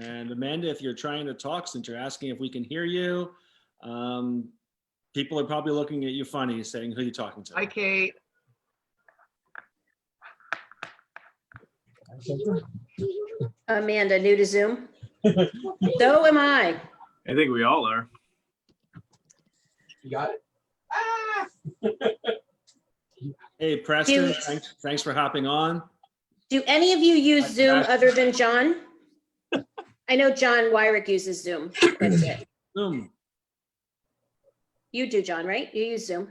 And Amanda, if you're trying to talk, since you're asking if we can hear you, people are probably looking at you funny, saying, who are you talking to? Hi, Kate. Amanda, new to Zoom. So am I. I think we all are. You got it? Ah! Hey, Preston, thanks for hopping on. Do any of you use Zoom other than John? I know John Wirick uses Zoom. That's it. Zoom. You do, John, right? You use Zoom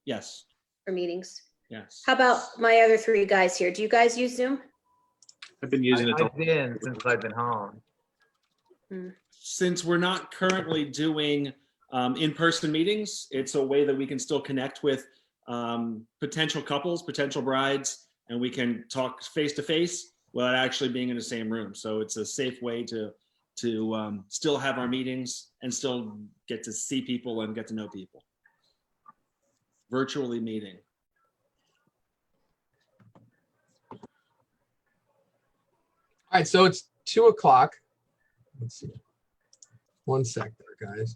Yes. for meetings. Yes. How about my other three guys here? Do you guys use Zoom? I've been using it. I've been since I've been home. Since we're not currently doing in-person meetings, it's a way that we can still connect with potential couples, potential brides, and we can talk face-to-face without actually being in the same room. So it's a safe way to still have our meetings and still get to see people and get to know people. Virtually meeting. All right, so it's 2 o'clock. Let's see. 1 sec there, guys.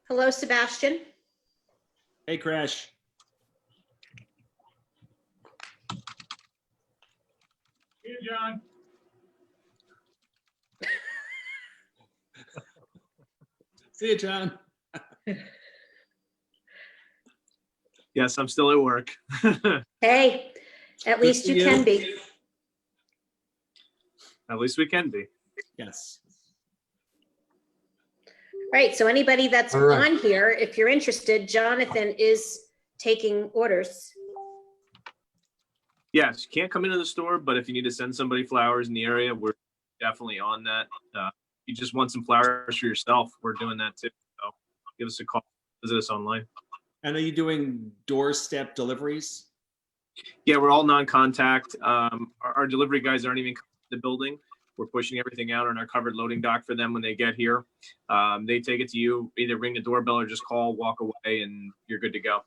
Hello, Sebastian. Hey, Crash. Hey, John. See you, John. Yes, I'm still at work. Hey, at least you can be. At least we can be. Yes. Right, so anybody that's All right. on here, if you're interested, Jonathan is taking orders. Yes, you can't come into the store, but if you need to send somebody flowers in the area, we're definitely on that. You just want some flowers for yourself, we're doing that too. So give us a call, visit us online. And are you doing doorstep deliveries? Yeah, we're all non-contact. Our delivery guys aren't even coming to the building. We're pushing everything out on our covered loading dock for them when they get here. They take it to you, either ring the doorbell or just call, walk away, and you're good to go.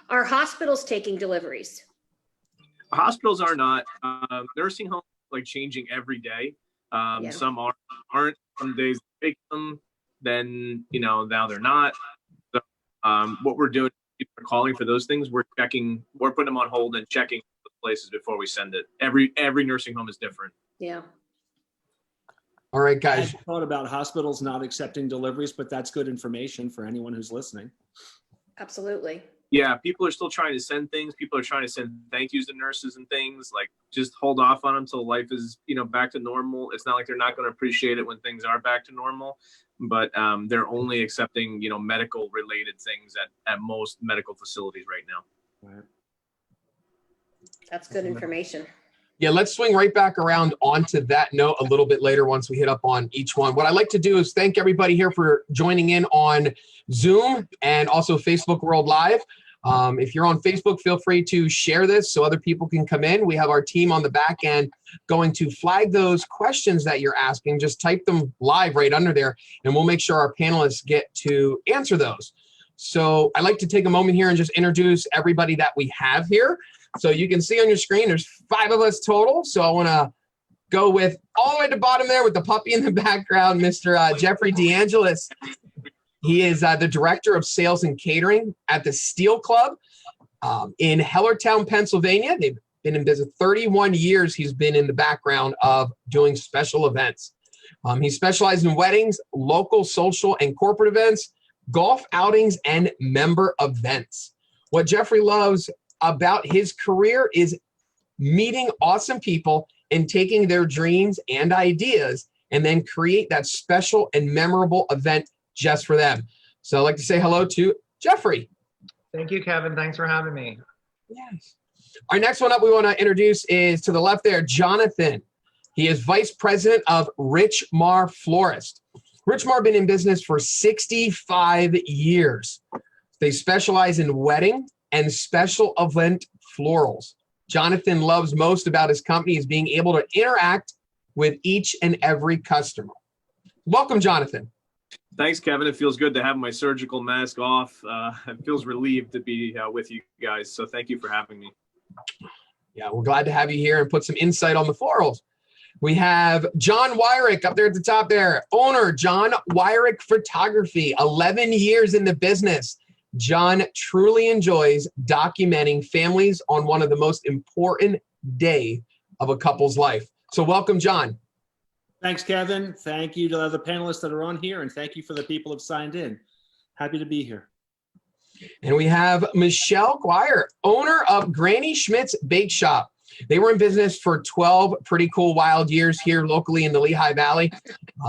Are hospitals taking deliveries? Hospitals are not. Nursing homes like changing every day. Yeah. Some aren't. Some days they take them, then now they're not. So what we're doing, people are calling for those things. We're checking. We're putting them on hold and checking the places before we send it. Every nursing home is different. Yeah. All right, I guys. had thought about hospitals not accepting deliveries, but that's good information for anyone who's listening. Absolutely. Yeah, people are still trying to send things. People are trying to send thank yous to nurses and things. Like, just hold off on them till life is, back to normal. It's not like they're not going to appreciate it when things are back to normal, but they're only accepting, medical related things at most medical facilities right now. Right. That's good information. Yeah, let's swing right back around onto that note a little bit later once we hit up on each one. What I'd like to do is thank everybody here for joining in on Zoom and also Facebook World Live. If you're on Facebook, feel free to share this so other people can come in. We have our team on the back end going to flag those questions that you're asking. Just type them live right under there, and we'll make sure our panelists get to answer those. So I'd like to take a moment here and just introduce everybody that we have here. So you can see on your screen, there's 5 of us total. So I want to go with all the way to the bottom there with the puppy in the background, Mr. Jeffrey Deangelis. He is the Director of Sales and Catering at the Steel Club in Hellertown, Pennsylvania. They've been in business 31 years. He's been in the background of doing special events. He specializes in weddings, local, social, and corporate events, golf outings, and member events. What Jeffrey loves about his career is meeting awesome people and taking their dreams and ideas and then create that special and memorable event just for them. So I'd like to say hello to Jeffrey. Thank you, Kevin. Thanks for having me. Yes. Our next one up we want to introduce is to the left there, Jonathan. He is Vice President of Richmar Florist. Richmar been in business for 65 years. They specialize in wedding and special event florals. Jonathan loves most about his company is being able to interact with each and every customer. Welcome, Jonathan. Thanks, Kevin. It feels good to have my surgical mask off. It feels relieved to be with you guys. So thank you for having me. Yeah, we're glad to have you here and put some insight on the florals. We have John Wirick up there at the top there. Owner, John Wirick Photography, 11 years in the business. John truly enjoys documenting families on one of the most important day of a couple's life. So welcome, John. Thanks, Kevin. Thank you to the panelists that are on here, and thank you for the people who have signed in. Happy to be here. And we have Michelle Guire, owner of Granny Schmidt's Bake Shop. They were in business for 12 pretty cool wild years here locally in the Lehigh Valley,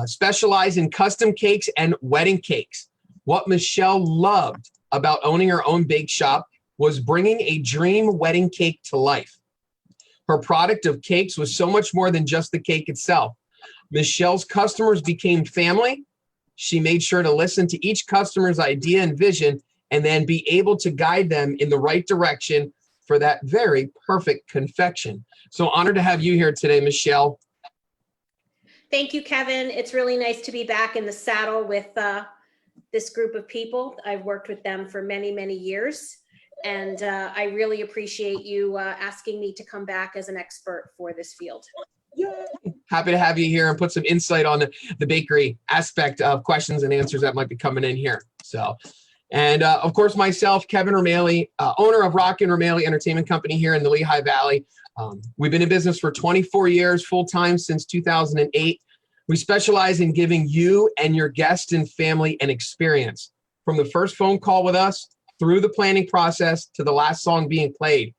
specialize in custom cakes and wedding cakes. What Michelle loved about owning her own bake shop was bringing a dream wedding cake to life. Her product of cakes was so much more than just the cake itself. Michelle's customers became family. She made sure to listen to each customer's idea and vision and then be able to guide them in the right direction for that very perfect confection. So honored to have you here today, Michelle. Thank you, Kevin. It's really nice to be back in the saddle with this group of people. I've worked with them for many, many years, and I really appreciate you asking me to come back as an expert for this field. Yay. Happy to have you here and put some insight on the bakery aspect of questions and answers that might be coming in here. So, and of course, myself, Kevin Romali, owner of Rockin Entertainment Company here in the Lehigh Valley. We've been in business for 24 years, full-time since 2008. We specialize in giving you and your guests and family an experience. From the first phone call with us, through the planning process, to the last song being played.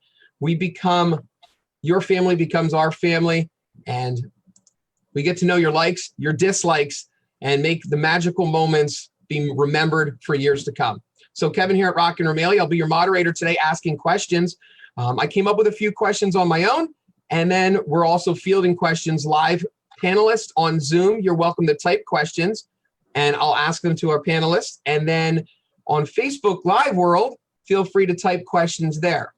Your family becomes our family, and we get to know your likes, your dislikes, and make the magical moments be remembered for years to come. So Kevin here at Rockin Romali, I'll be your moderator today asking questions. I came up with a few questions on my own, and then we're also fielding questions live. Panelists on Zoom, you're welcome to type questions, and I'll ask them to our panelists. And then on Facebook Live World, feel free to type questions there.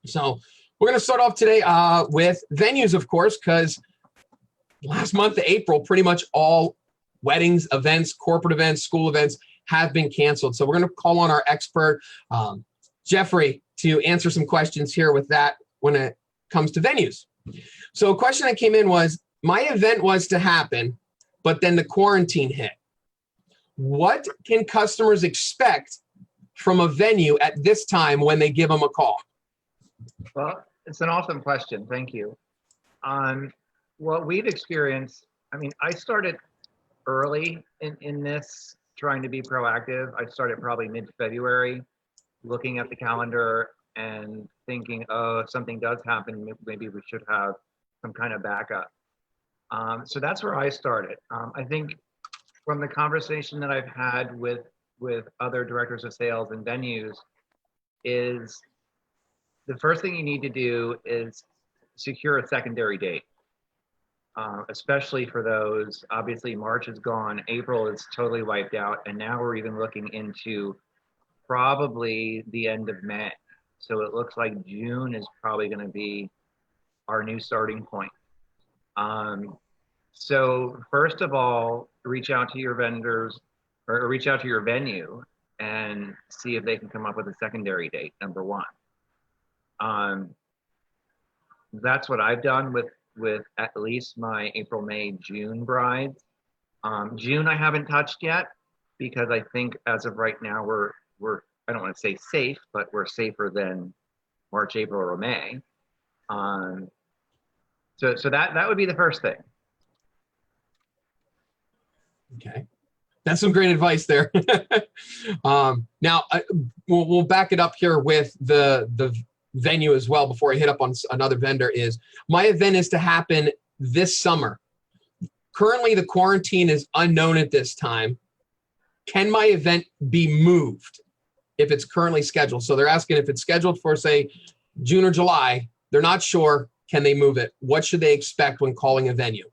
So we're going to start off today with venues, of course, because last month of April, pretty much all weddings, events, corporate events, school events have been canceled. So we're going to call on our expert, Jeffrey, to answer some questions here with that when it comes to venues. So a question that came in was, my event was to happen, but then the quarantine hit. What can customers expect from a venue at this time when they give them a call? Well, it's an awesome question. Thank you. What we've experienced, I started early in this, trying to be proactive. I started probably mid-February, looking at the calendar and thinking, oh, if something does happen, maybe we should have some kind of backup. So that's where I started. I think from the conversation that I've had with other directors of sales and venues is the first thing you need to do is secure a secondary date, especially for those. Obviously, March is gone, April is totally wiped out, and now we're even looking into probably the end of May. So it looks like June is probably going to be our new starting point. So first of all, reach out to your vendors or reach out to your venue and see if they can come up with a secondary date, number one. That's what I've done with at least my April, May, June brides. June I haven't touched yet because I think as of right now we're I don't want to say safe, but we're safer than March, April, or May. So that would be the first thing. Okay, that's some great advice there. Now we'll back it up here with the venue as well before I hit up on another vendor. Is my event is to happen this summer. Currently, the quarantine is unknown at this time. Can my event be moved if it's currently scheduled? So they're asking if it's scheduled for, say, June or July. They're not sure. Can they move it? What should they expect when calling a venue?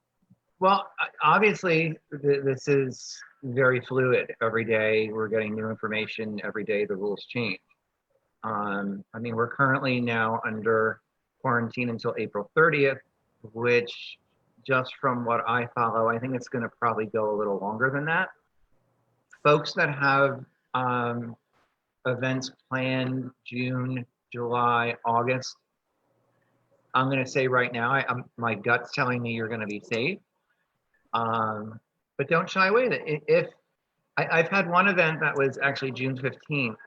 Well, obviously, this is very fluid. Every day we're getting new information. Every day the rules change. We're currently now under quarantine until April 30th, which just from what I follow, I think it's going to probably go a little longer than that. Folks that have events planned June, July, August, I'm going to say right now, my gut's telling me you're going to be safe. But don't shy away. I've had one event that was actually June 15th.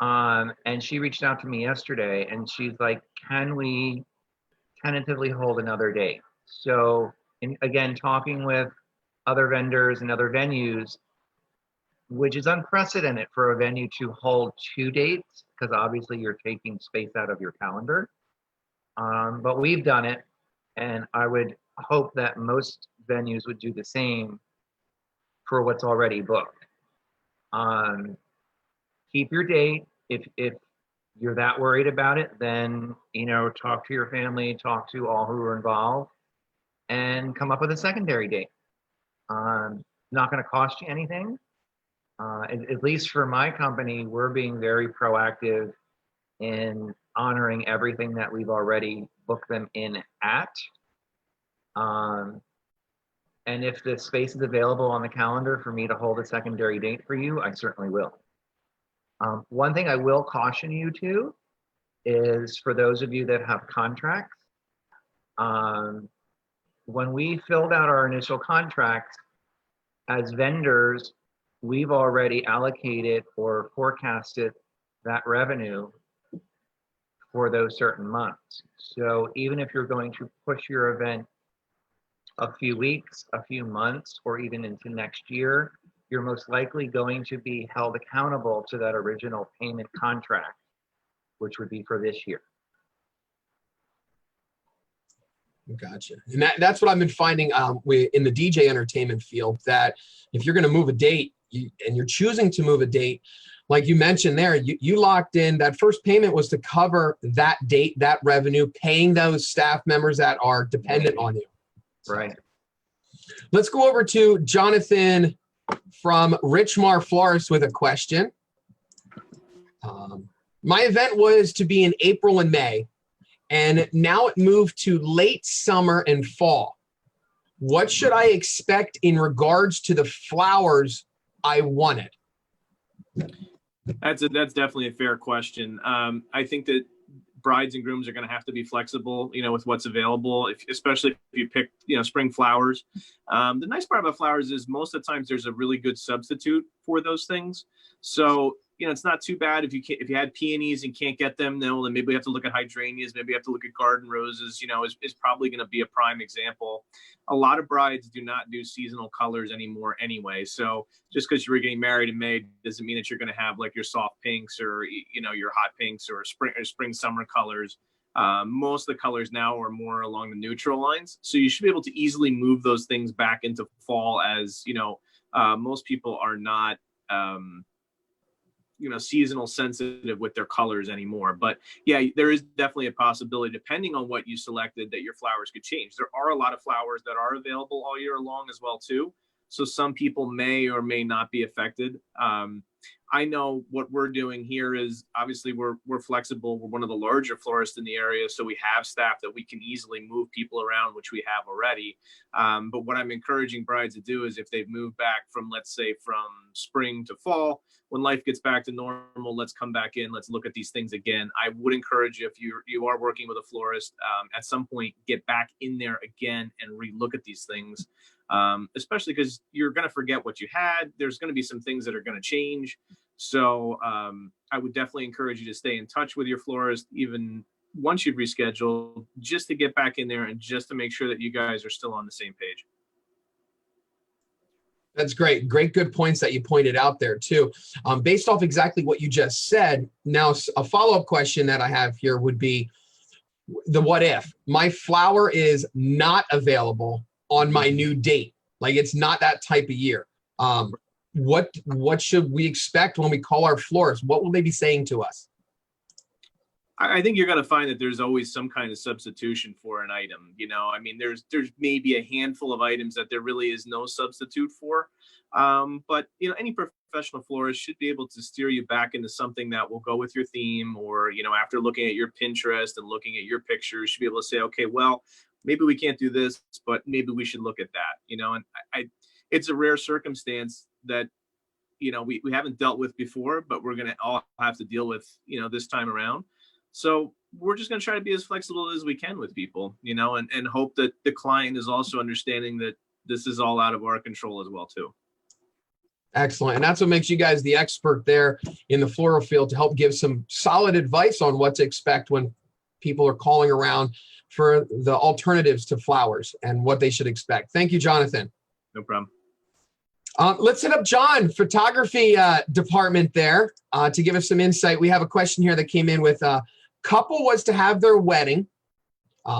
And she reached out to me yesterday and she's like, can we tentatively hold another date? So again, talking with other vendors and other venues, which is unprecedented for a venue to hold 2 dates, because obviously you're taking space out of your calendar. But we've done it, and I would hope that most venues would do the same for what's already booked. Keep your date. If you're that worried about it, then, you know, talk to your family, talk to all who are involved, and come up with a secondary date. Not going to cost you anything. At least for my company, we're being very proactive in honoring everything that we've already booked them in at. And if the space is available on the calendar for me to hold a secondary date for you, I certainly will. One thing I will caution you to is for those of you that have contracts, when we filled out our initial contracts as vendors, we've already allocated or forecasted that revenue for those certain months. So even if you're going to push your event a few weeks, a few months, or even into next year, you're most likely going to be held accountable to that original payment contract, which would be for this year. Gotcha. And that's what I've been finding in the DJ entertainment field, that if you're going to move a date and you're choosing to move a date, like you mentioned there, you locked in that first payment was to cover that date, that revenue, paying those staff members that are dependent on you. Right. Let's go over to Jonathan from Richmar Florist with a question. My event was to be in April and May, and now it moved to late summer and fall. What should I expect in regards to the flowers I wanted? That's definitely a fair question. I think that brides and grooms are going to have to be flexible, you know, with what's available, especially if you pick, you know, spring flowers. The nice part about flowers is most of the times there's a really good substitute for those things. So, you know, it's not too bad if you had peonies and can't get them, then maybe we have to look at hydrangeas, maybe we have to look at garden roses, you know, is probably going to be a prime example. A lot of brides do not do seasonal colors anymore anyway. So just because you're getting married in May doesn't mean that you're going to have like your soft pinks or, you know, your hot pinks or spring summer colors. Most of the colors now are more along the neutral lines. So you should be able to easily move those things back into fall, as, you know, most people are not, you know, seasonal sensitive with their colors anymore. But yeah, there is definitely a possibility, depending on what you selected, that your flowers could change. There are a lot of flowers that are available all year long as well too. So some people may or may not be affected. I know what we're doing here is obviously we're flexible. We're one of the larger florists in the area, so we have staff that we can easily move people around, which we have already. But what I'm encouraging brides to do is if they've moved back from, let's say, from spring to fall, when life gets back to normal, let's come back in, let's look at these things again. I would encourage you, if you are working with a florist, at some point, get back in there again and relook at these things. Especially because you're going to forget what you had. There's going to be some things that are going to change. So I would definitely encourage you to stay in touch with your florist, even once you've rescheduled, just to get back in there and just to make sure that you guys are still on the same page. That's great. Great, good points that you pointed out there too. Based off exactly what you just said, now a follow-up question that I have here would be the what if. My flower is not available on my new date. Like it's not that type of year. What should we expect when we call our florist? What will they be saying to us? I think you're going to find that there's always some kind of substitution for an item. You know, I mean, there's maybe a handful of items that there really is no substitute for. But, you know, any professional florist should be able to steer you back into something that will go with your theme, or, you know, after looking at your Pinterest and looking at your pictures, should be able to say, okay, well, maybe we can't do this, but maybe we should look at that, you know. And it's a rare circumstance that, you know, we haven't dealt with before, but we're going to all have to deal with, you know, this time around. So we're just going to try to be as flexible as we can with people, you know, and hope that the client is also understanding that this is all out of our control as well too. Excellent. And that's what makes you guys the expert there in the floral field, to help give some solid advice on what to expect when people are calling around for the alternatives to flowers and what they should expect. Thank you, Jonathan. No problem. Let's hit up John, photography department there, to give us some insight. We have a question here that came in with couple was to have their wedding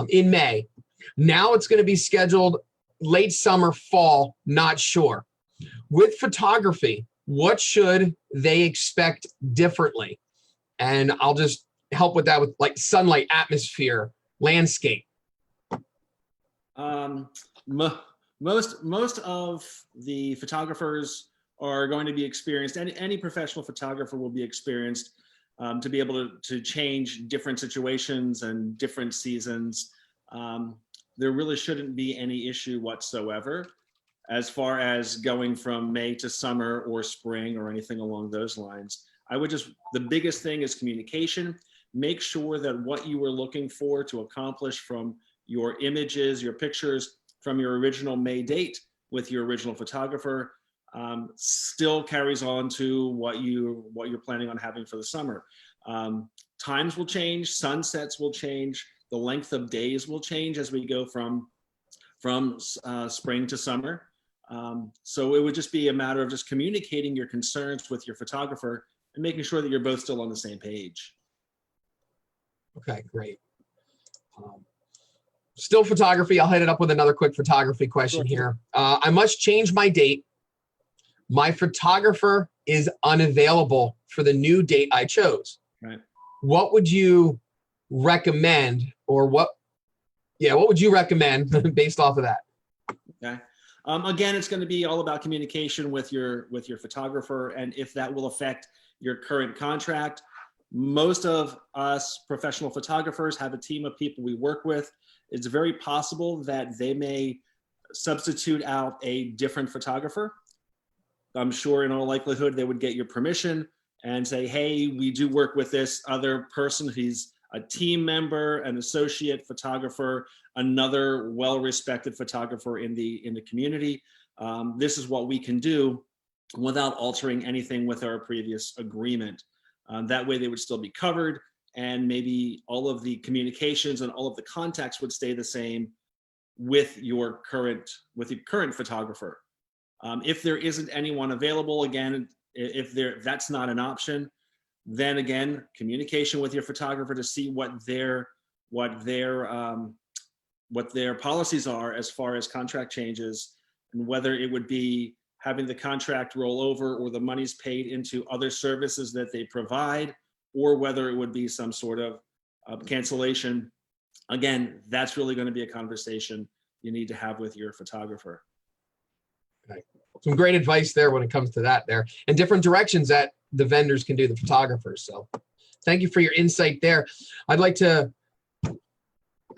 in May. Now it's going to be scheduled late summer, fall, not sure. With photography, what should they expect differently? And I'll just help with that with like sunlight, atmosphere, landscape. Most of the photographers are going to be experienced, and any professional photographer will be experienced to be able to change different situations and different seasons. There really shouldn't be any issue whatsoever as far as going from May to summer or spring or anything along those lines. The biggest thing is communication. Make sure that what you were looking for to accomplish from your images, your pictures from your original May date with your original photographer still carries on to what you're planning on having for the summer. Times will change, sunsets will change, the length of days will change as we go from spring to summer. So it would just be a matter of just communicating your concerns with your photographer and making sure that you're both still on the same page. Okay, great. Still photography. I'll hit it up with another quick photography question here. I must change my date. My photographer is unavailable for the new date I chose. Right. What would you recommend, or what would you recommend based off of that? Okay. Again, it's going to be all about communication with your photographer, and if that will affect your current contract. Most of us professional photographers have a team of people we work with. It's very possible that they may substitute out a different photographer. I'm sure in all likelihood they would get your permission and say, hey, we do work with this other person. He's a team member, an associate photographer, another well-respected photographer in the community. This is what we can do without altering anything with our previous agreement. That way they would still be covered, and maybe all of the communications and all of the contacts would stay the same with your current photographer. If there isn't anyone available, again, if that's not an option, then again, communication with your photographer to see what their policies are as far as contract changes, and whether it would be having the contract roll over or the money's paid into other services that they provide, or whether it would be some sort of cancellation. Again, that's really going to be a conversation you need to have with your photographer. Okay. Some great advice there when it comes to that there, and different directions that the vendors can do, the photographers. So thank you for your insight there. I'd like to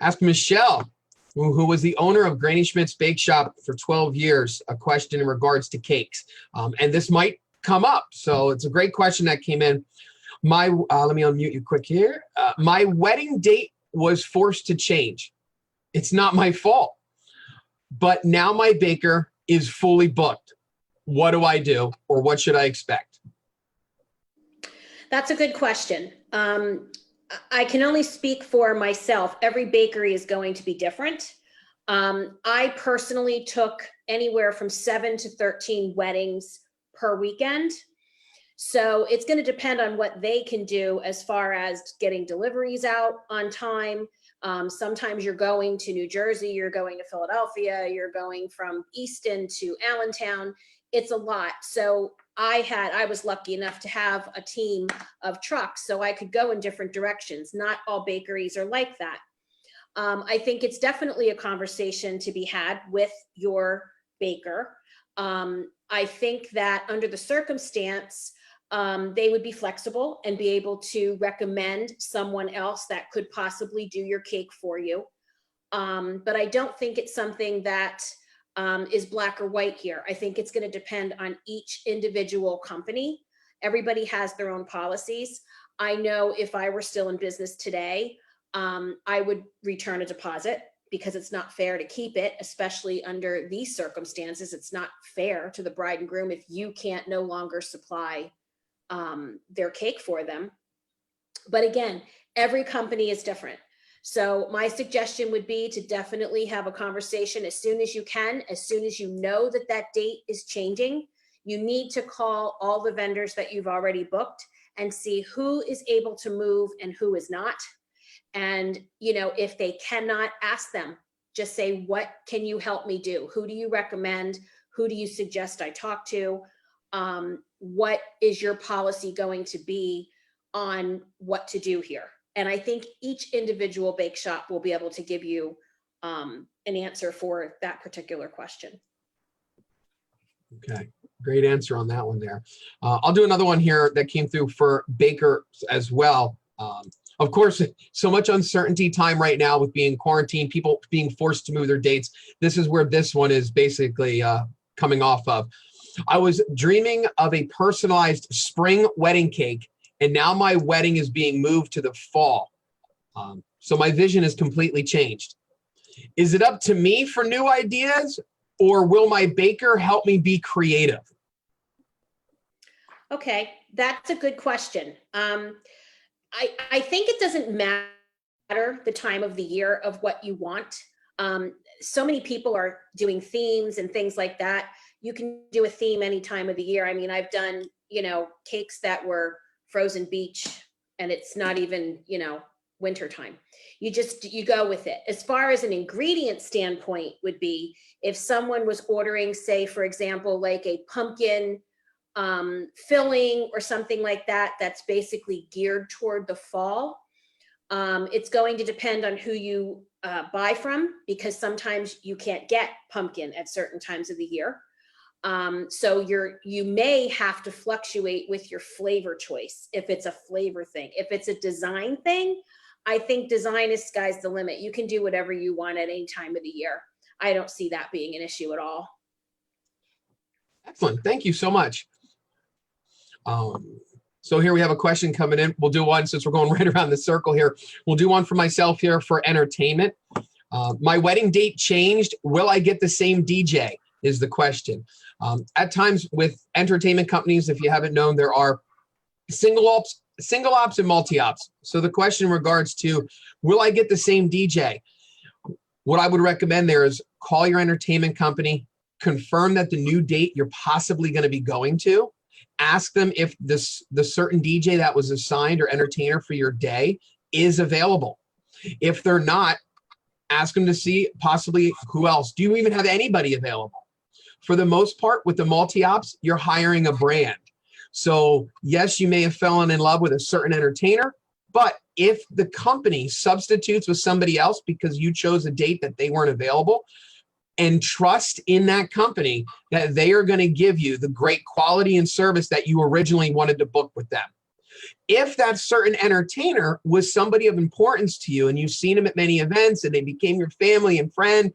ask Michelle, who was the owner of Granny Schmidt's Bake Shop for 12 years, a question in regards to cakes. And this might come up. So it's a great question that came in. Let me unmute you quick here. My wedding date was forced to change. It's not my fault. But now my baker is fully booked. What do I do, or what should I expect? That's a good question. I can only speak for myself. Every bakery is going to be different. I personally took anywhere from 7 to 13 weddings per weekend. So it's going to depend on what they can do as far as getting deliveries out on time. Sometimes you're going to New Jersey, you're going to Philadelphia, you're going from Easton to Allentown. It's a lot. So I was lucky enough to have a team of trucks so I could go in different directions. Not all bakeries are like that. I think it's definitely a conversation to be had with your baker. I think that under the circumstance, they would be flexible and be able to recommend someone else that could possibly do your cake for you. But I don't think it's something that is black or white here. I think it's going to depend on each individual company. Everybody has their own policies. I know if I were still in business today, I would return a deposit because it's not fair to keep it, especially under these circumstances. It's not fair to the bride and groom if you can't no longer supply their cake for them. But again, every company is different. So my suggestion would be to definitely have a conversation as soon as you can, as soon as you know that that date is changing. You need to call all the vendors that you've already booked and see who is able to move and who is not. And, you know, if they cannot, ask them, just say, what can you help me do? Who do you recommend? Who do you suggest I talk to? What is your policy going to be on what to do here? And I think each individual bake shop will be able to give you an answer for that particular question. Okay, great answer on that one there. I'll do another one here that came through for bakers as well. Of course, so much uncertainty time right now with being quarantined, people being forced to move their dates. This is where this one is basically coming off of. I was dreaming of a personalized spring wedding cake, and now my wedding is being moved to the fall. So my vision is completely changed. Is it up to me for new ideas, or will my baker help me be creative? Okay, that's a good question. I think it doesn't matter the time of the year of what you want. So many people are doing themes and things like that. You can do a theme any time of the year. I mean, I've done, you know, cakes that were frozen beach and it's not even, you know, winter time. You go with it. As far as an ingredient standpoint would be, if someone was ordering, say, for example, like a pumpkin filling or something like that, that's basically geared toward the fall. It's going to depend on who you buy from, because sometimes you can't get pumpkin at certain times of the year. So you may have to fluctuate with your flavor choice if it's a flavor thing. If it's a design thing, I think design is sky's the limit. You can do whatever you want at any time of the year. I don't see that being an issue at all. Excellent. Thank you so much. So here we have a question coming in. We'll do one since we're going right around the circle here. We'll do one for myself here for entertainment. My wedding date changed. Will I get the same DJ is the question. At times with entertainment companies, if you haven't known, there are single ops and multi-ops. So the question in regards to, will I get the same DJ? What I would recommend there is call your entertainment company, confirm that the new date you're possibly going to be going to, ask them if the certain DJ that was assigned or entertainer for your day is available. If they're not, ask them to see possibly who else. Do you even have anybody available? For the most part, with the multi-ops, you're hiring a brand. So yes, you may have fallen in love with a certain entertainer, but if the company substitutes with somebody else because you chose a date that they weren't available, and trust in that company that they are going to give you the great quality and service that you originally wanted to book with them. If that certain entertainer was somebody of importance to you and you've seen them at many events and they became your family and friend,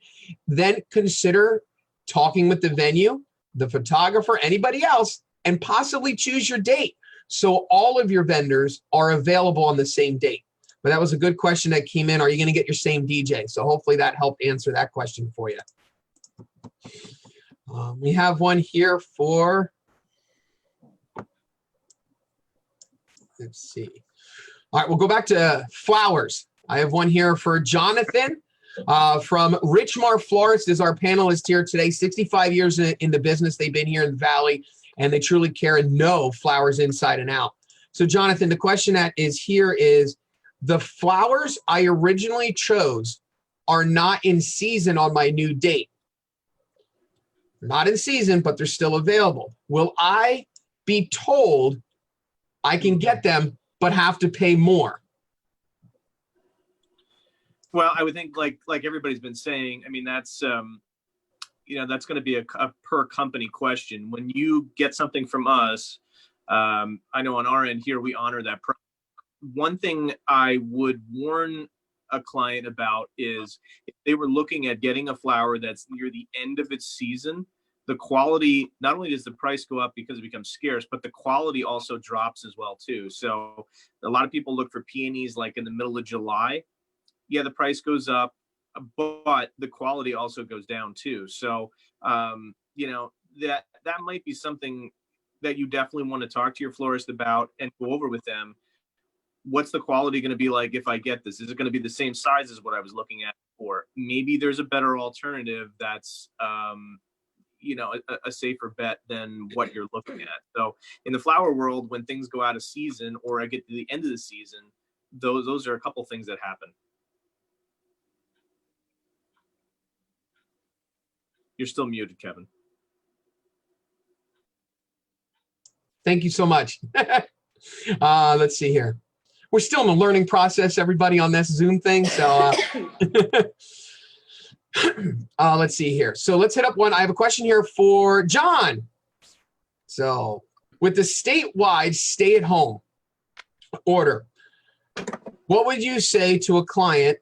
then consider talking with the venue, the photographer, anybody else, and possibly choose your date so all of your vendors are available on the same date. But that was a good question that came in. Are you going to get your same DJ? So hopefully that helped answer that question for you. We have one here for, let's see. All right, we'll go back to flowers. I have one here for Jonathan from Richmar Florist is our panelist here today. 65 years in the business. They've been here in the Valley, and they truly care and know flowers inside and out. So Jonathan, the question that is here is, the flowers I originally chose are not in season on my new date. Not in season, but they're still available. Will I be told I can get them, but have to pay more? Well, I would think like everybody's been saying, I mean, that's, that's going to be a per company question. When you get something from us, I know on our end here, we honor that. One thing I would warn a client about is if they were looking at getting a flower that's near the end of its season, the quality, not only does the price go up because it becomes scarce, but the quality also drops as well too. So a lot of people look for peonies like in the middle of July. Yeah, the price goes up, but the quality also goes down too. So you know, that might be something that you definitely want to talk to your florist about and go over with them. What's the quality going to be like if I get this? Is it going to be the same size as what I was looking at? Or maybe there's a better alternative that's, you know, a safer bet than what you're looking at. So in the flower world, when things go out of season or I get to the end of the season, those are a couple things that happen. You're still muted, Kevin. Thank you so much. Let's see here. We're still in the learning process, everybody, on this Zoom thing. So let's see here. So let's hit up one. I have a question here for John. So with the statewide stay-at-home order, what would you say to a client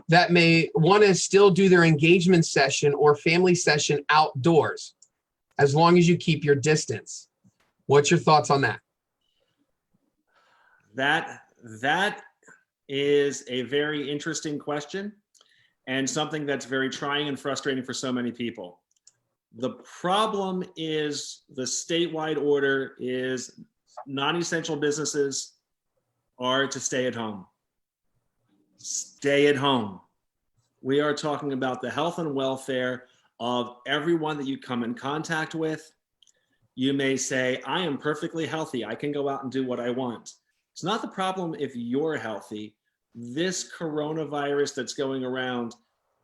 that may want to still do their engagement session or family session outdoors, as long as you keep your distance? What's your thoughts on that? That is a very interesting question and something that's very trying and frustrating for so many people. The problem is the statewide order is non-essential businesses are to stay at home. Stay at home. We are talking about the health and welfare of everyone that you come in contact with. You may say, I am perfectly healthy. I can go out and do what I want. It's not the problem if you're healthy. This coronavirus that's going around,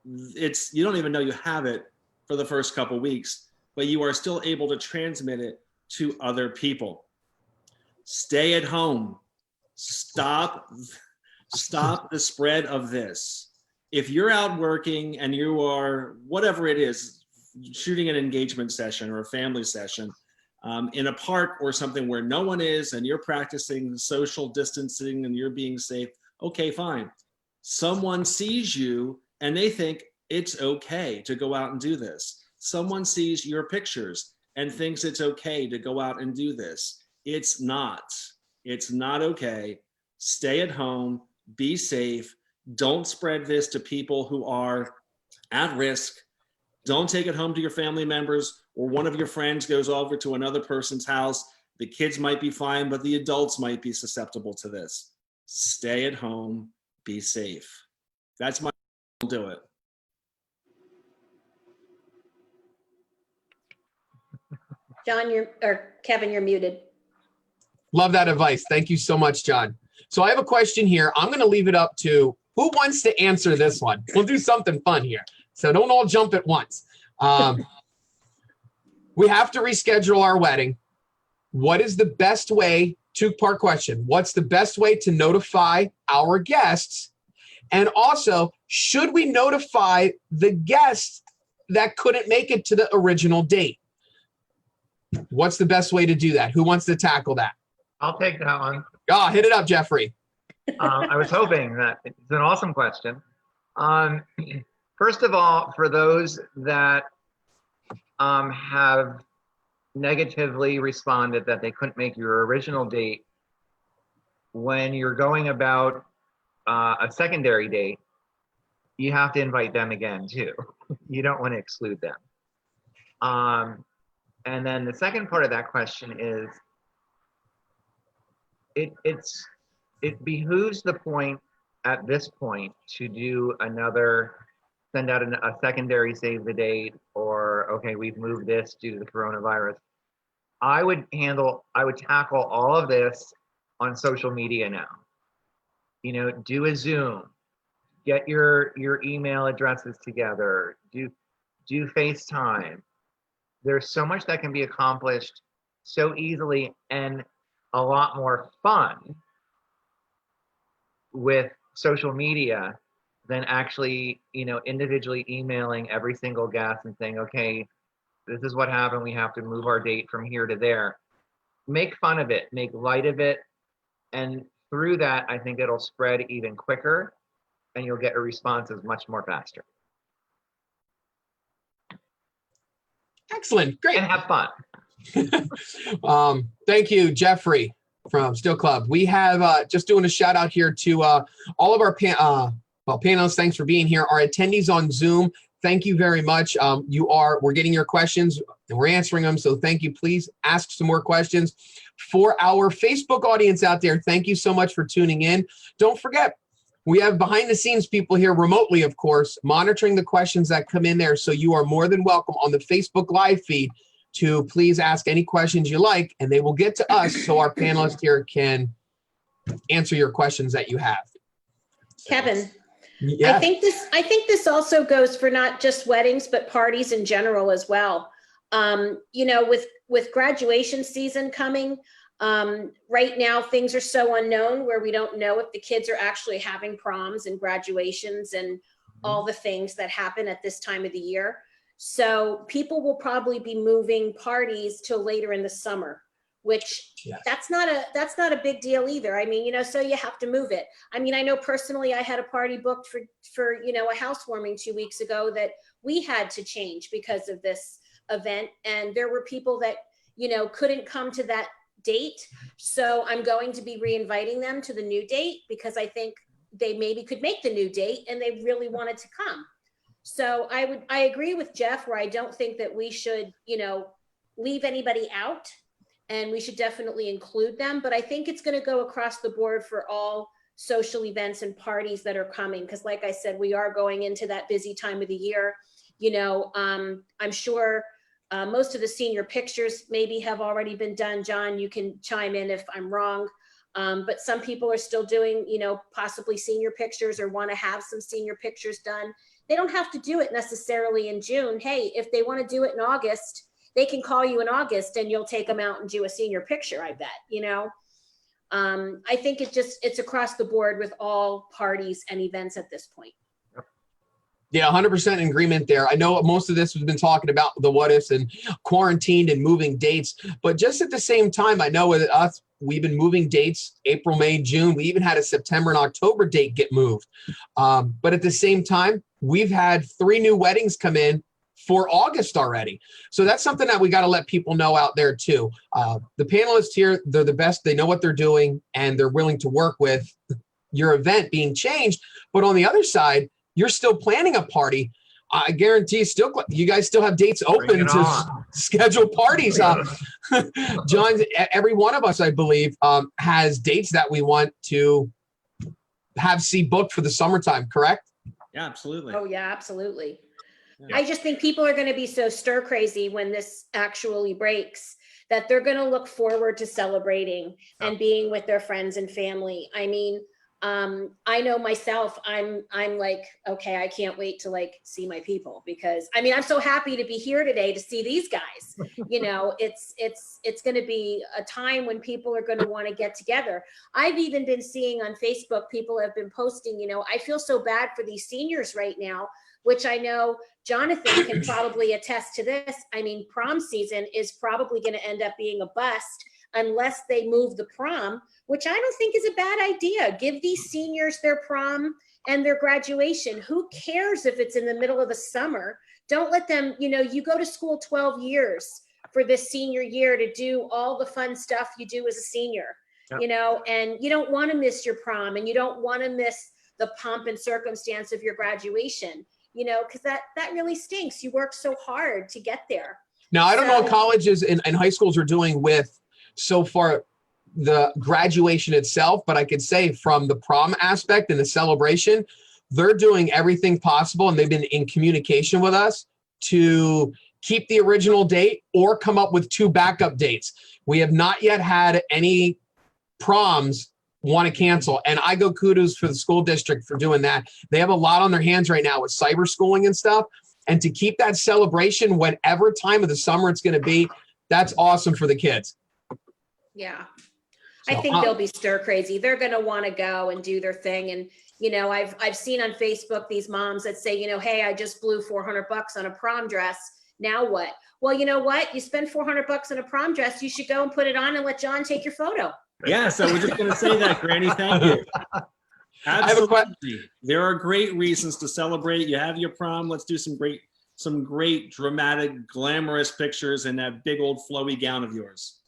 you don't even know you have it for the first couple weeks, but you are still able to transmit it to other people. Stay at home. Stop the spread of this. If you're out working and you are, whatever it is, shooting an engagement session or a family session, in a park or something where no one is and you're practicing social distancing and you're being safe, okay, fine. Someone sees you and they think it's okay to go out and do this. Someone sees your pictures and thinks it's okay to go out and do this. It's not. It's not okay. Stay at home, be safe. Don't spread this to people who are at risk. Don't take it home to your family members, or one of your friends goes over to another person's house. The kids might be fine, but the adults might be susceptible to this. Stay at home, be safe. That's my do it. John, Kevin, you're muted. Love that advice. Thank you so much, John. So I have a question here. I'm going to leave it up to who wants to answer this one. We'll do something fun here. So don't all jump at once. We have to reschedule our wedding. What is the best way, two-part question, what's the best way to notify our guests? And also, should we notify the guests that couldn't make it to the original date? What's the best way to do that? Who wants to tackle that? I'll take that one. Oh, hit it up, Jeffrey. I was hoping that it's an awesome question. First of all, for those that have negatively responded that they couldn't make your original date, when you're going about a secondary date, you have to invite them again too. You don't want to exclude them. And then the second part of that question is, it behooves the point at this point to do another, send out a secondary save the date, or okay, we've moved this due to the coronavirus. I would tackle all of this on social media now. You know, do a Zoom, get your email addresses together, do FaceTime. There's so much that can be accomplished so easily and a lot more fun with social media than actually, you know, individually emailing every single guest and saying, okay, this is what happened. We have to move our date from here to there. Make fun of it, make light of it. And through that, I think it'll spread even quicker and you'll get a responses much more faster. Excellent. Great. And have fun. Thank you, Jeffrey from Steel Club. We have just doing a shout out here to all of our panelists. Thanks for being here. Our attendees on Zoom, thank you very much. We're getting your questions and we're answering them. So thank you. Please ask some more questions. For our Facebook audience out there, thank you so much for tuning in. Don't forget, we have behind the scenes people here remotely, of course, monitoring the questions that come in there. So you are more than welcome on the Facebook Live feed to please ask any questions you like, and they will get to us so our panelists here can answer your questions that you have. Kevin, Yes. I think this also goes for not just weddings, but parties in general as well. You know, with graduation season coming, right now things are so unknown where we don't know if the kids are actually having proms and graduations and all the things that happen at this time of the year. So people will probably be moving parties till later in the summer, which that's not a big deal either. I mean, you know, so you have to move it. I mean, I know personally I had a party booked for you know, a housewarming 2 weeks ago that we had to change because of this event. And there were people that, you know, couldn't come to that date. So I'm going to be re-inviting them to the new date because I think they maybe could make the new date and they really wanted to come. So I agree with Jeff where I don't think that we should, you know, leave anybody out, and we should definitely include them. But I think it's going to go across the board for all social events and parties that are coming. Because like I said, we are going into that busy time of the year. You know, I'm sure most of the senior pictures maybe have already been done. John, you can chime in if I'm wrong. But some people are still doing, you know, possibly senior pictures or want to have some senior pictures done. They don't have to do it necessarily in June. Hey, if they want to do it in August, they can call you in August and you'll take them out and do a senior picture, I bet, you know. I think it's across the board with all parties and events at this point. Yeah, 100% in agreement there. I know most of this has been talking about the what ifs and quarantined and moving dates, but just at the same time, I know with us, we've been moving dates, April, May, June. We even had a September and October date get moved. But at the same time, we've had 3 new weddings come in for August already. So that's something that we got to let people know out there too. The panelists here, they're the best. They know what they're doing and they're willing to work with your event being changed. But on the other side, you're still planning a party. I guarantee you guys still have dates open to schedule parties. John, every one of us, I believe, has dates that we want to see booked for the summertime, correct? Yeah, absolutely. Oh yeah, absolutely. Yeah. I just think people are going to be so stir crazy when this actually breaks that they're going to look forward to celebrating and being with their friends and family. I mean, I know myself, I'm like, okay, I can't wait to like see my people because I mean, I'm so happy to be here today to see these guys. You know, it's going to be a time when people are going to want to get together. I've even been seeing on Facebook, people have been posting, you know, I feel so bad for these seniors right now, which I know Jonathan can probably attest to this. I mean, prom season is probably going to end up being a bust unless they move the prom, which I don't think is a bad idea. Give these seniors their prom and their graduation. Who cares if it's in the middle of the summer? Don't let them, you know, you go to school 12 years for this senior year to do all the fun stuff you do as a senior, you know, and you don't want to miss your prom and you don't want to miss the pomp and circumstance of your graduation, you know, because that really stinks. You work so hard to get there. Now, I don't know what colleges and high schools are doing with so far the graduation itself, but I could say from the prom aspect and the celebration, they're doing everything possible and they've been in communication with us to keep the original date or come up with 2 backup dates. We have not yet had any proms want to cancel, and I go kudos for the school district for doing that. They have a lot on their hands right now with cyber schooling and stuff, and to keep that celebration whatever time of the summer it's going to be, that's awesome for the kids. Yeah. So, I think they'll be stir crazy. They're going to want to go and do their thing. And, you know, I've seen on Facebook these moms that say, you know, hey, I just blew $400 on a prom dress. Now what? Well, you know what? You spend $400 on a prom dress. You should go and put it on and let John take your photo. Yeah, so we're just going to say that, Granny. Thank you. Absolutely. There are great reasons to celebrate. You have your prom. Let's do some great some great dramatic, glamorous pictures in that big old flowy gown of yours.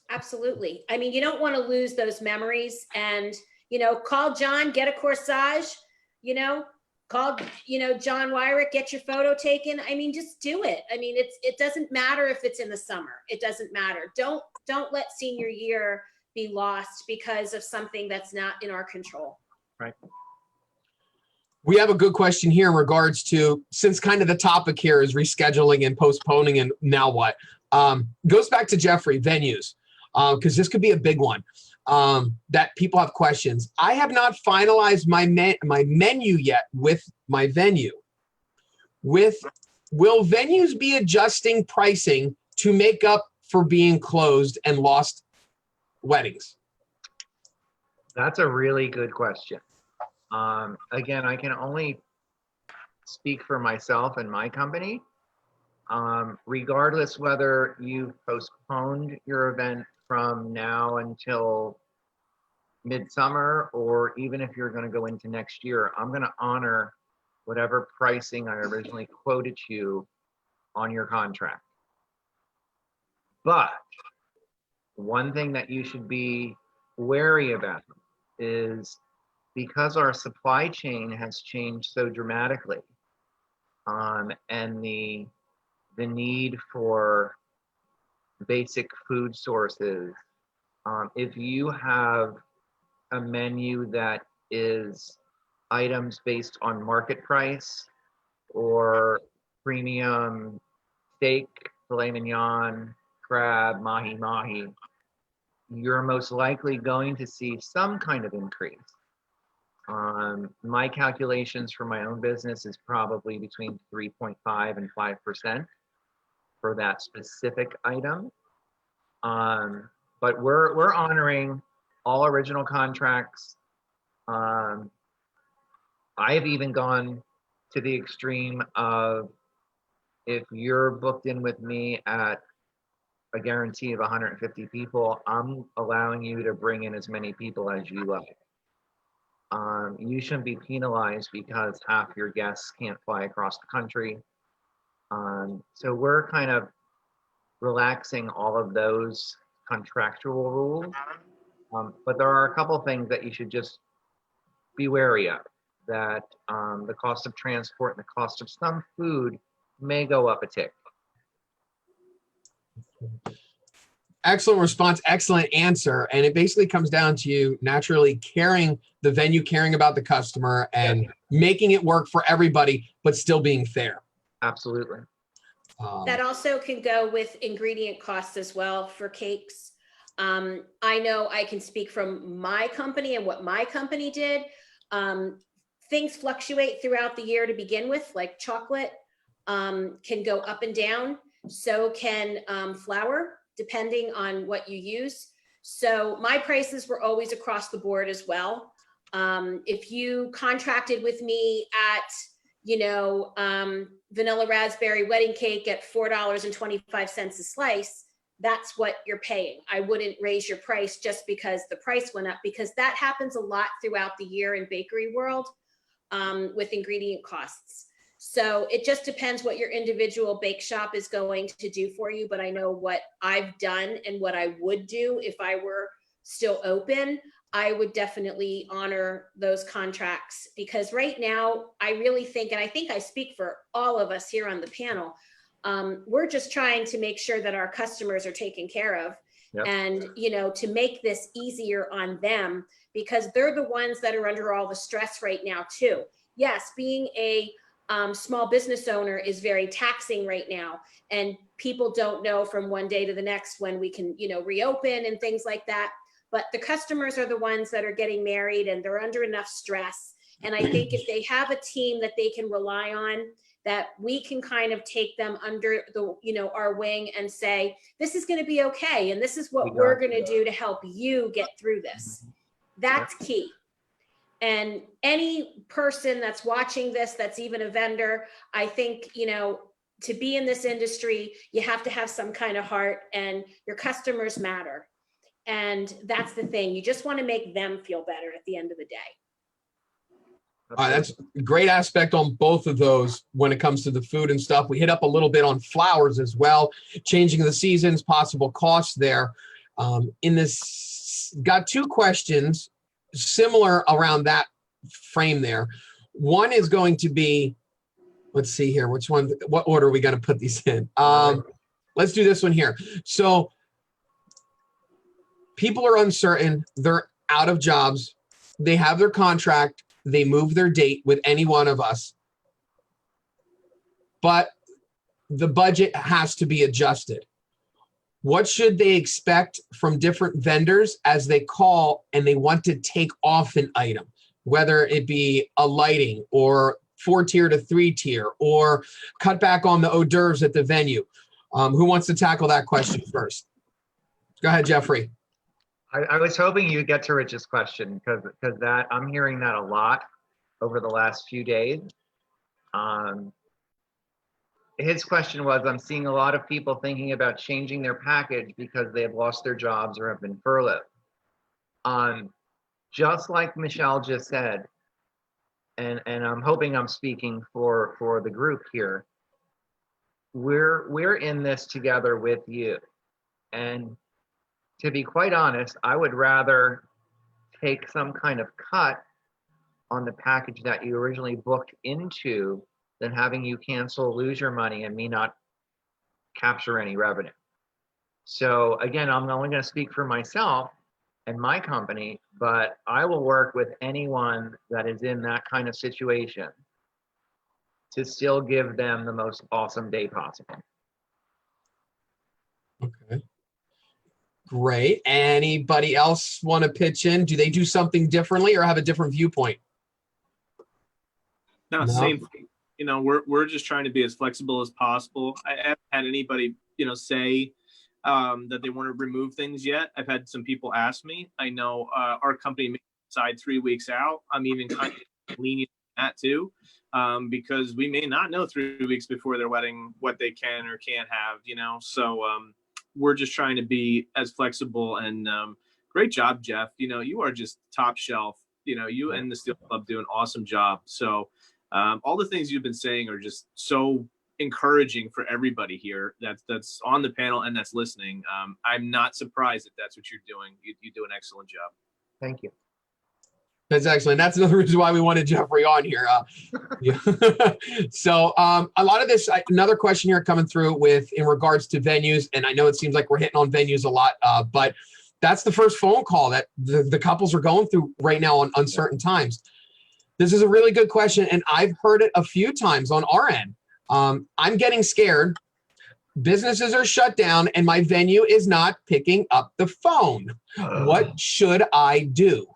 Absolutely. I mean, you don't want to lose those memories, and, you know, call John, get a corsage, you know, call, you know, John Wirick, get your photo taken. I mean, just do it. I mean, it doesn't matter if it's in the summer. It doesn't matter. Don't let senior year be lost because of something that's not in our control. Right. We have a good question here in regards to, since kind of the topic here is rescheduling and postponing and now what, goes back to Jeffrey, venues, because this could be a big one that people have questions. I have not finalized my menu yet with my venue. Will venues be adjusting pricing to make up for being closed and lost weddings? That's a really good question. Again, I can only speak for myself and my company. Regardless whether you've postponed your event from now until midsummer, or even if you're going to go into next year, I'm going to honor whatever pricing I originally quoted you on your contract. But one thing that you should be wary about is, because our supply chain has changed so dramatically, and the need for basic food sources, if you have a menu that is items based on market price or premium steak, filet mignon, crab, mahi, you're most likely going to see some kind of increase. My calculations for my own business is probably between 3.5 and 5% for that specific item. But we're honoring all original contracts. I have even gone to the extreme of, if you're booked in with me at a guarantee of 150 people, I'm allowing you to bring in as many people as you like. You shouldn't be penalized because half your guests can't fly across the country. So we're kind of relaxing all of those contractual rules. But there are a couple things that you should just be wary of, that the cost of transport and the cost of some food may go up a tick. Excellent response, excellent answer. And it basically comes down to you naturally caring the venue, caring about the customer, and making it work for everybody, but still being fair. Absolutely. That also can go with ingredient costs as well for cakes. I know I can speak from my company and what my company did. Things fluctuate throughout the year to begin with, like chocolate can go up and down. So can flour, depending on what you use. So my prices were always across the board as well. If you contracted with me at, you know, vanilla raspberry wedding cake at $4.25 a slice, that's what you're paying. I wouldn't raise your price just because the price went up, because that happens a lot throughout the year in bakery world with ingredient costs. So it just depends what your individual bake shop is going to do for you. But I know what I've done and what I would do if I were still open. I would definitely honor those contracts, because right now I really think, and I think I speak for all of us here on the panel, we're just trying to make sure that our customers are taken care of. Yep. And, you know, to make this easier on them, because they're the ones that are under all the stress right now too. Yes, being a small business owner is very taxing right now, and people don't know from one day to the next when we can, you know, reopen and things like that. But the customers are the ones that are getting married, and they're under enough stress. And I think if they have a team that they can rely on, that we can kind of take them under the, you know, our wing and say, this is going to be okay, and this is what we're going to do to help you get through this. That's key. And any person that's watching this, that's even a vendor, I think, you know, to be in this industry, you have to have some kind of heart, and your customers matter. And that's the thing. You just want to make them feel better at the end of the day. That's a great aspect on both of those when it comes to the food and stuff. We hit up a little bit on flowers as well, changing the seasons, possible costs there. In this, got two questions similar around that frame there. One is going to be, let's see here, which one, what order are we going to put these in? Let's do this one here. So people are uncertain, they're out of jobs, they have their contract, they move their date with any one of us, but the budget has to be adjusted. What should they expect from different vendors as they call and they want to take off an item, whether it be a lighting or 4-tier to 3-tier or cut back on the hors d'oeuvres at the venue? Who wants to tackle that question first? Go ahead, Jeffrey. I was hoping you'd get to Rich's question because that I'm hearing that a lot over the last few days. His question was, I'm seeing a lot of people thinking about changing their package because they have lost their jobs or have been furloughed. Just like Michelle just said, and I'm hoping I'm speaking for the group here, we're in this together with you. And to be quite honest, I would rather take some kind of cut on the package that you originally booked into than having you cancel, lose your money, and me not capture any revenue. So again, I'm only going to speak for myself and my company, but I will work with anyone that is in that kind of situation to still give them the most awesome day possible. Okay. Great. Anybody else want to pitch in? Do they do something differently or have a different viewpoint? No, same thing. You know, we're just trying to be as flexible as possible. I haven't had anybody, say that they want to remove things yet. I've had some people ask me. I know our company may decide 3 weeks out. I'm even kind of lenient on that too, because we may not know 3 weeks before their wedding what they can or can't have. So we're just trying to be as flexible. And great job, Jeff. You are just top shelf. You and the Steel Club do an awesome job. So all the things you've been saying are just so encouraging for everybody here that's on the panel and that's listening. I'm not surprised that that's what you're doing. You do an excellent job. Thank you. That's excellent. That's another reason why we wanted Jeffrey on here. Yeah. So a lot of this, another question here coming through in regards to venues, and I know it seems like we're hitting on venues a lot, but that's the first phone call that the couples are going through right now on uncertain times. This is a really good question, and I've heard it a few times on our end. I'm getting scared. Businesses are shut down, and my venue is not picking up the phone. What should I do?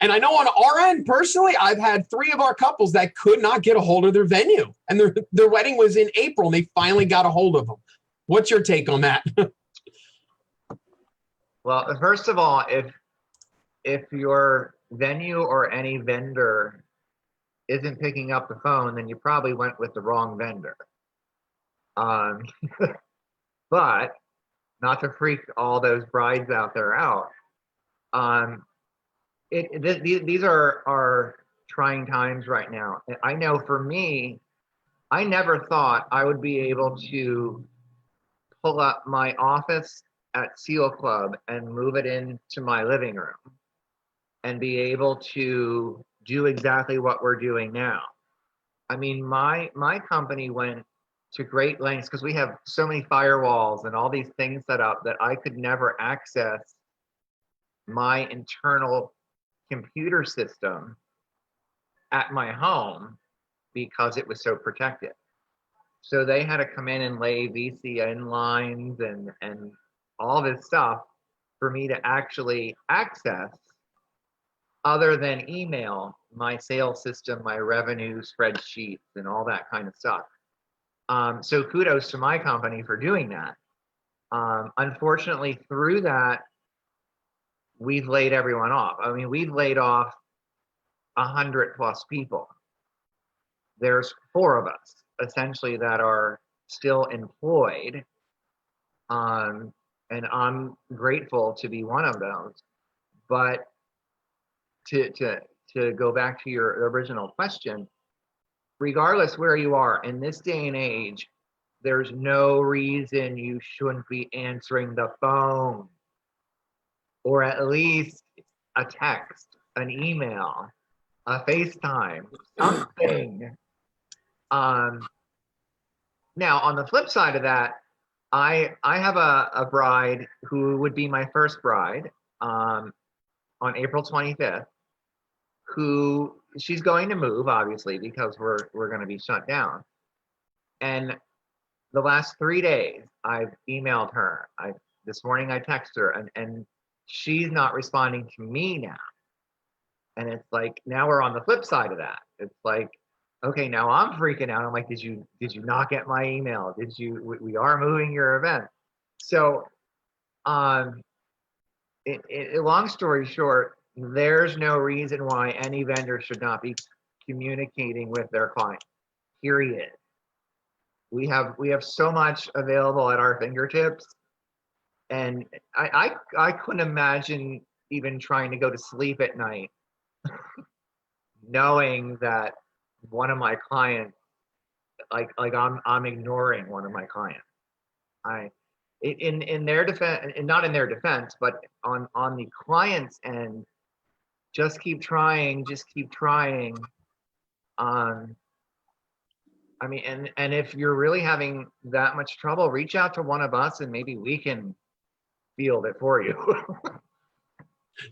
And I know on our end, personally, I've had 3 of our couples that could not get a hold of their venue, and their wedding was in April, and they finally got a hold of them. What's your take on that? Well, first of all, if your venue or any vendor isn't picking up the phone, then you probably went with the wrong vendor. But not to freak all those brides out there out. These are trying times right now. I know for me, I never thought I would be able to pull up my office at Seal Club and move it into my living room and be able to do exactly what we're doing now. I mean, my company went to great lengths because we have so many firewalls and all these things set up that I could never access my internal computer system at my home because it was so protected. So they had to come in and lay VCN lines and all this stuff for me to actually access, other than email, my sales system, my revenue spreadsheets, and all that kind of stuff. So kudos to my company for doing that. Unfortunately, through that, we've laid everyone off. I mean, we've laid off 100+ people. There's 4 of us essentially that are still employed. And I'm grateful to be one of those. But to to go back to your original question, regardless where you are in this day and age, there's no reason you shouldn't be answering the phone, or at least a text, an email, a FaceTime, something. Now, on the flip side of that, I have a bride who would be my first bride on April 25th, who she's going to move, obviously, because we're going to be shut down. And the last 3 days, I've emailed her. This morning I texted her, and she's not responding to me now. And it's like, now we're on the flip side of that. It's like, okay, now I'm freaking out. I'm like, did you not get my email? We are moving your event. So, long story short, there's no reason why any vendor should not be communicating with their client, period. We have so much available at our fingertips. And I couldn't imagine even trying to go to sleep at night knowing that one of my clients, like I'm ignoring one of my clients. In their defense, and not in their defense, but on the client's end, just keep trying. I mean, and if you're really having that much trouble, reach out to one of us and maybe we can field it for you.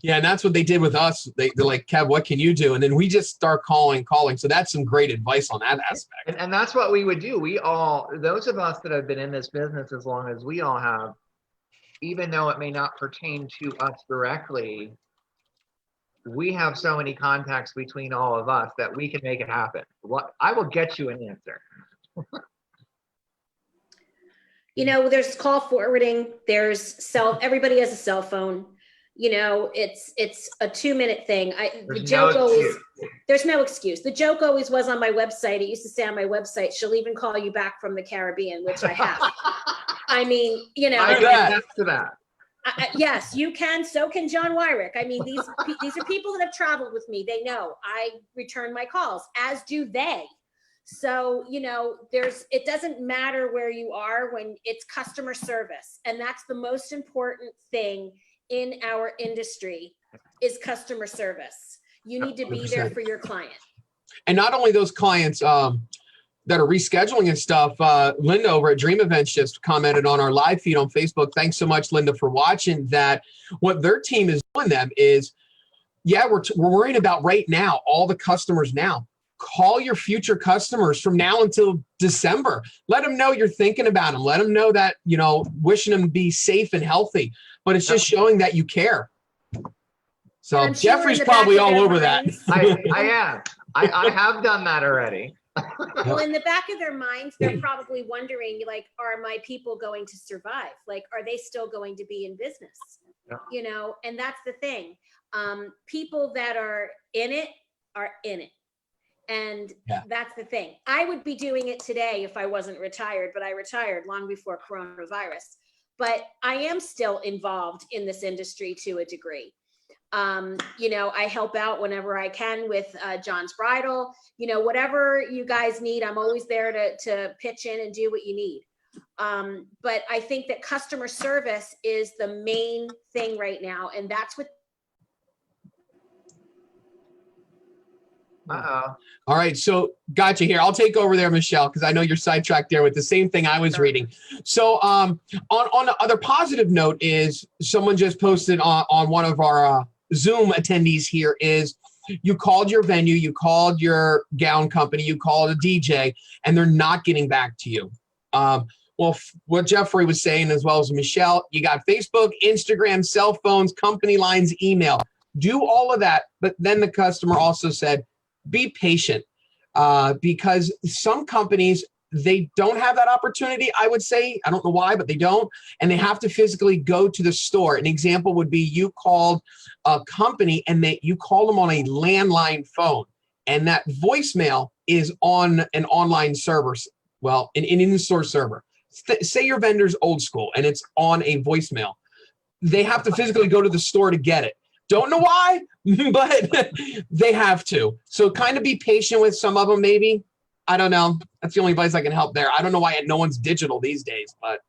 Yeah, and that's what they did with us. They're like, Kev, what can you do? And then we just start calling. So that's some great advice on that aspect. And that's what we would do. Those of us that have been in this business as long as we all have, even though it may not pertain to us directly, we have so many contacts between all of us that we can make it happen. I will get you an answer. There's call forwarding, everybody has a cell phone. It's a 2-minute thing. There's no excuse. The joke always was on my website. It used to say on my website, she'll even call you back from the Caribbean, which I have. I mean, I can attest to that. Yes, you can. So can John Wirick. I mean, these are people that have traveled with me. They know I return my calls, as do they. So, it doesn't matter where you are when it's customer service. And that's the most important thing in our industry is customer service. You need to be 100%. There for your client. And not only those clients that are rescheduling and stuff, Linda over at Dream Events just commented on our live feed on Facebook. Thanks so much, Linda, for watching that. What their team is doing them is, we're worrying about right now, all the customers now. Call your future customers from now until December. Let them know you're thinking about them. Let them know that, wishing them to be safe and healthy. But it's just showing that you care. So Jeffrey's probably all over that. I am. I have done that already. Well, in the back of their minds, they're probably wondering, like, are my people going to survive? Like, are they still going to be in business? Yeah. And that's the thing. People that are in it are in it. And that's the thing. I would be doing it today if I wasn't retired, but I retired long before coronavirus. But I am still involved in this industry to a degree. I help out whenever I can with John's Bridal. Whatever you guys need, I'm always there to pitch in and do what you need. But I think that customer service is the main thing right now. And that's what. Uh-oh. All right, so gotcha here. I'll take over there, Michelle, because I know you're sidetracked there with the same thing I was reading. So on the other positive note is someone just posted on one of our Zoom attendees here is you called your venue, you called your gown company, you called a DJ, and they're not getting back to you. Well, what Jeffrey was saying, as well as Michelle, you got Facebook, Instagram, cell phones, company lines, email. Do all of that. But then the customer also said, be patient, because some companies, they don't have that opportunity, I would say. I don't know why, but they don't. And they have to physically go to the store. An example would be you called a company and you called them on a landline phone. And that voicemail is on an online server. Well, an in-store server. Say your vendor's old school and it's on a voicemail. They have to physically go to the store to get it. Don't know why, but they have to. So kind of be patient with some of them, maybe. I don't know. That's the only advice I can help there. I don't know why no one's digital these days, but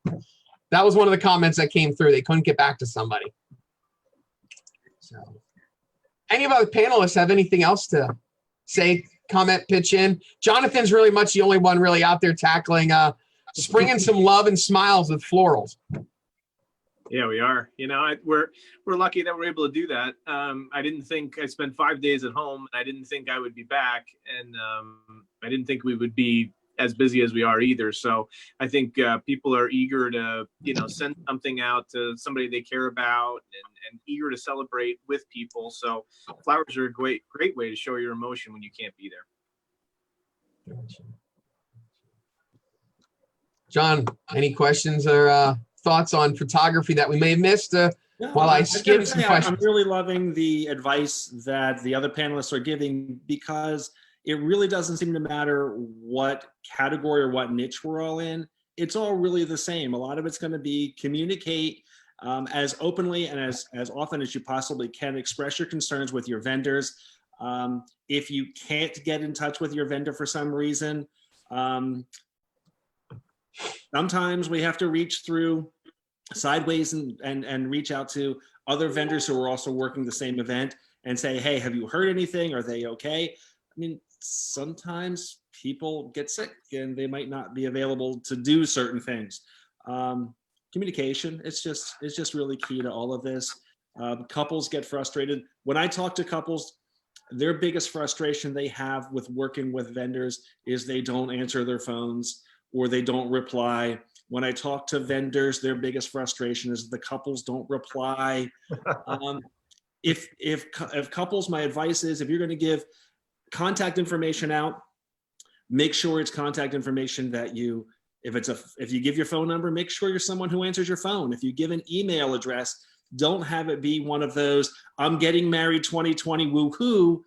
that was one of the comments that came through. They couldn't get back to somebody. So, any of our panelists have anything else to say, comment, pitch in? Jonathan's really much the only one really out there tackling, springing some love and smiles with florals. Yeah, we are. We're lucky that we're able to do that. I didn't think I spent 5 days at home. I didn't think I would be back, and I didn't think we would be as busy as we are either. So I think people are eager to, send something out to somebody they care about, and eager to celebrate with people. So flowers are a great way to show your emotion when you can't be there. John, any questions or thoughts on photography that we may have missed while I skip some questions? I'm really loving the advice that the other panelists are giving, because it really doesn't seem to matter what category or what niche we're all in. It's all really the same. A lot of it's going to be communicate as openly and as often as you possibly can. Express your concerns with your vendors. If you can't get in touch with your vendor for some reason, sometimes we have to reach through sideways and reach out to other vendors who are also working the same event and say, hey, have you heard anything? Are they okay? I mean, sometimes people get sick and they might not be available to do certain things. Communication, it's just really key to all of this. Couples get frustrated. When I talk to couples, their biggest frustration they have with working with vendors is they don't answer their phones or they don't reply. When I talk to vendors, their biggest frustration is the couples don't reply. If couples, my advice is, if you're going to give contact information out, make sure it's contact information that if you give your phone number, make sure you're someone who answers your phone. If you give an email address, don't have it be one of those, I'm getting married 2020 woohoo,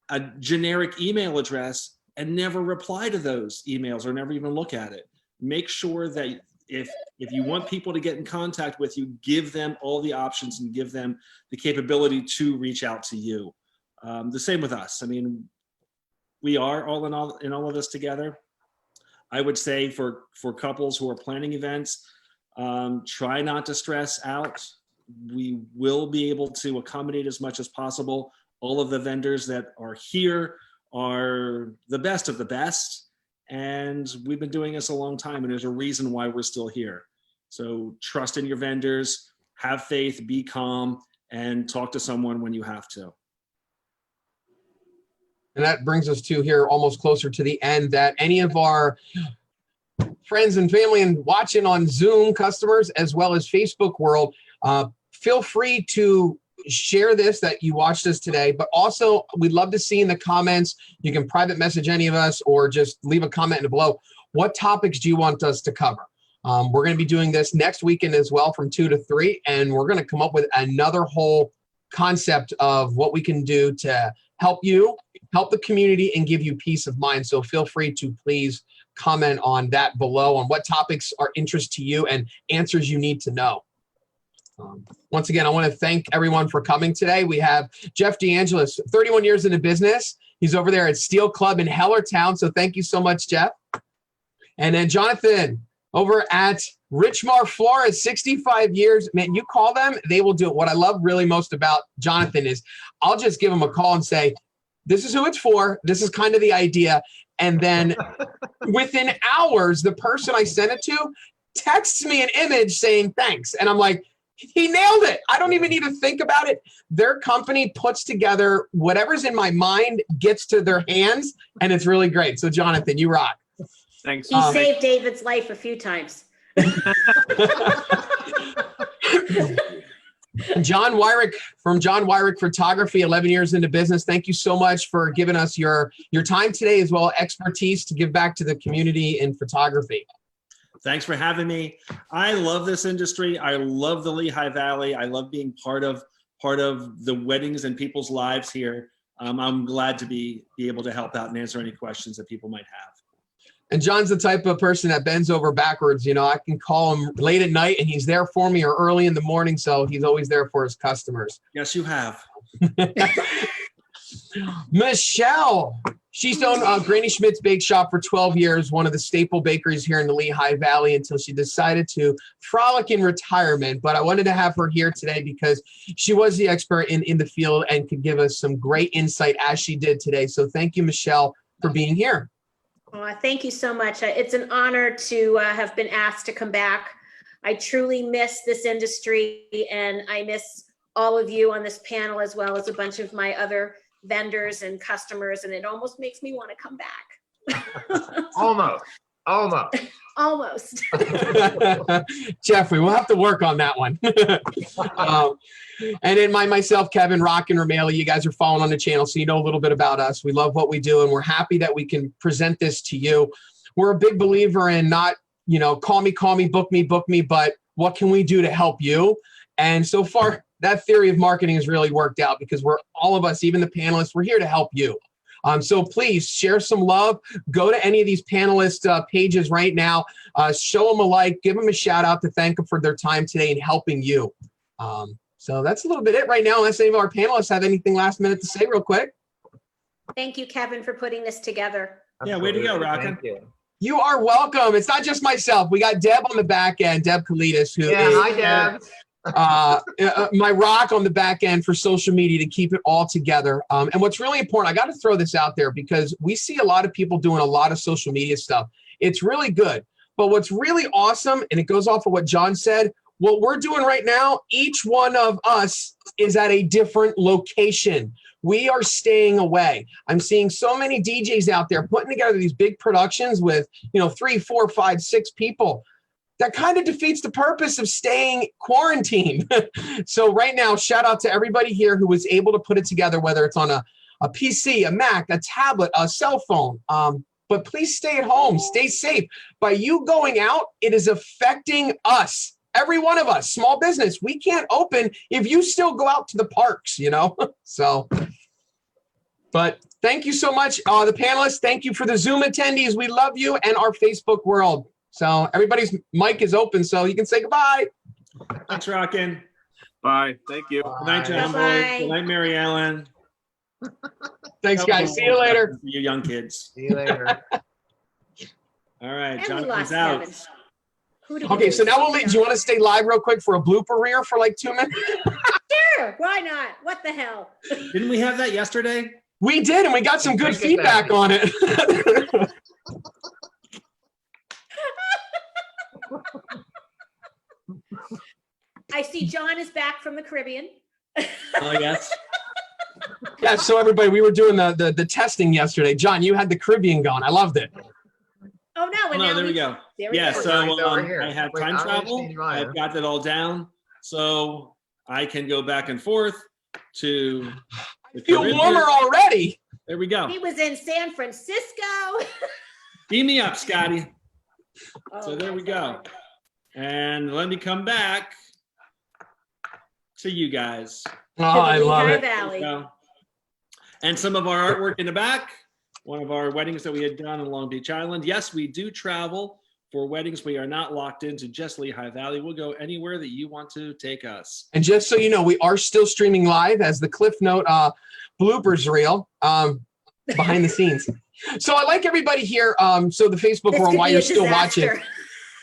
a generic email address, and never reply to those emails or never even look at it. Make sure that if you want people to get in contact with you, give them all the options and give them the capability to reach out to you. The same with us. I mean, we are all in all of this together. I would say for couples who are planning events, try not to stress out. We will be able to accommodate as much as possible. All of the vendors that are here are the best of the best. And we've been doing this a long time, and there's a reason why we're still here. So trust in your vendors, have faith, be calm, and talk to someone when you have to. And that brings us to here almost closer to the end, that any of our friends and family and watching on Zoom customers as well as Facebook world, feel free to share this, that you watched us today, but also we'd love to see in the comments, you can private message any of us or just leave a comment below. What topics do you want us to cover? We're going to be doing this next weekend as well from 2 to 3, and we're going to come up with another whole concept of what we can do to help you, help the community, and give you peace of mind. So feel free to please comment on that below on what topics are interest to you and answers you need to know. Once again, I want to thank everyone for coming today. We have Jeff Deangelis, 31 years in the business. He's over there at Steel Club in Hellertown. So thank you so much, Jeff. And then Jonathan over at Richmar, Florist, 65 years. Man, you call them, they will do it. What I love really most about Jonathan is I'll just give him a call and say, this is who it's for. This is kind of the idea. And then within hours, the person I sent it to texts me an image saying thanks. And I'm like, he nailed it. I don't even need to think about it. Their company puts together whatever's in my mind, gets to their hands, and it's really great. So Jonathan, you rock. Thanks. He saved David's life a few times. John Wirick from John Wirick Photography, 11 years into business. Thank you so much for giving us your time today, as well as expertise to give back to the community in photography. Thanks for having me. I love this industry. I love the Lehigh Valley. I love being part of the weddings and people's lives here. I'm glad to be able to help out and answer any questions that people might have. And John's the type of person that bends over backwards. You know, I can call him late at night and he's there for me, or early in the morning. So he's always there for his customers. Yes, you have. Michelle, she's known Granny Schmidt's Bake Shop for 12 years, one of the staple bakeries here in the Lehigh Valley until she decided to frolic in retirement. But I wanted to have her here today because she was the expert in the field and could give us some great insight as she did today. So thank you, Michelle, for being here. Thank you so much. It's an honor to have been asked to come back. I truly miss this industry, and I miss all of you on this panel, as well as a bunch of my other vendors and customers, and it almost makes me want to come back. Almost. Jeffrey, we'll have to work on that one. And then myself, Kevin, Rockin, Ramaley, you guys are following on the channel, so you know a little bit about us. We love what we do, and we're happy that we can present this to you. We're a big believer in not, call me, book me, but what can we do to help you? And so far, that theory of marketing has really worked out because we're all of us, even the panelists, we're here to help you. So please share some love. Go to any of these panelist pages right now. Show them a like. Give them a shout out to thank them for their time today and helping you. So that's a little bit it right now. Unless any of our panelists have anything last minute to say real quick. Thank you, Kevin, for putting this together. Yeah, way to go, Rockin. Thank you. You are welcome. It's not just myself. We got Deb on the back end, Deb Kalidas, who is Hi, Deb. my rock on the back end for social media to keep it all together. And what's really important, I got to throw this out there because we see a lot of people doing a lot of social media stuff. It's really good. But what's really awesome, and it goes off of what John said, what we're doing right now, each one of us is at a different location. We are staying away. I'm seeing so many DJs out there putting together these big productions with, 3, 4, 5, 6 people. That kind of defeats the purpose of staying quarantined. So right now, shout out to everybody here who was able to put it together, whether it's on a PC, a Mac, a tablet, a cell phone. But please stay at home, stay safe. By you going out, it is affecting us. Every one of us, small business, we can't open if you still go out to the parks, So, but thank you so much, the panelists. Thank you for the Zoom attendees. We love you and our Facebook world. So everybody's mic is open, so you can say goodbye. Thanks, Rockin. Bye. Thank you. Good night, John Bye-bye. Boy. Good night, Mary Ellen. Thanks, guys. See you later. For you young kids. See you later. All right, And we Jonathan's lost out. Kevin. Who do we Okay, lose? so now we'll leave. Do you want to stay live real quick for a blooper reel for like 2 minutes? Sure, why not? What the hell? Didn't we have that yesterday? We did, and we got some good Take it feedback back. on it. I see John is back from the Caribbean. Oh, yes. Yeah, so everybody, we were doing the testing yesterday. John, you had the Caribbean going. I loved it. Oh, no, and No, now there we go. There we Yeah, go. so Mine's over here. I have Wait, time I'm gonna travel. change mine. I've got that all down. So I can go back and forth to the Feel Caribbean. warmer already. There we go. He was in San Francisco. Beam me up, Scotty. Oh, So there we that's all go. right. And let me come back to you guys. Oh, I love Lehigh it. Valley. So, and some of our artwork in the back, one of our weddings that we had done in Long Beach Island. Yes, we do travel for weddings. We are not locked into just Lehigh Valley. We'll go anywhere that you want to take us. And just so you know, we are still streaming live as the Cliff Note bloopers reel behind the scenes. So I like everybody here. So the Facebook This world, could while be you're a still watching. disaster.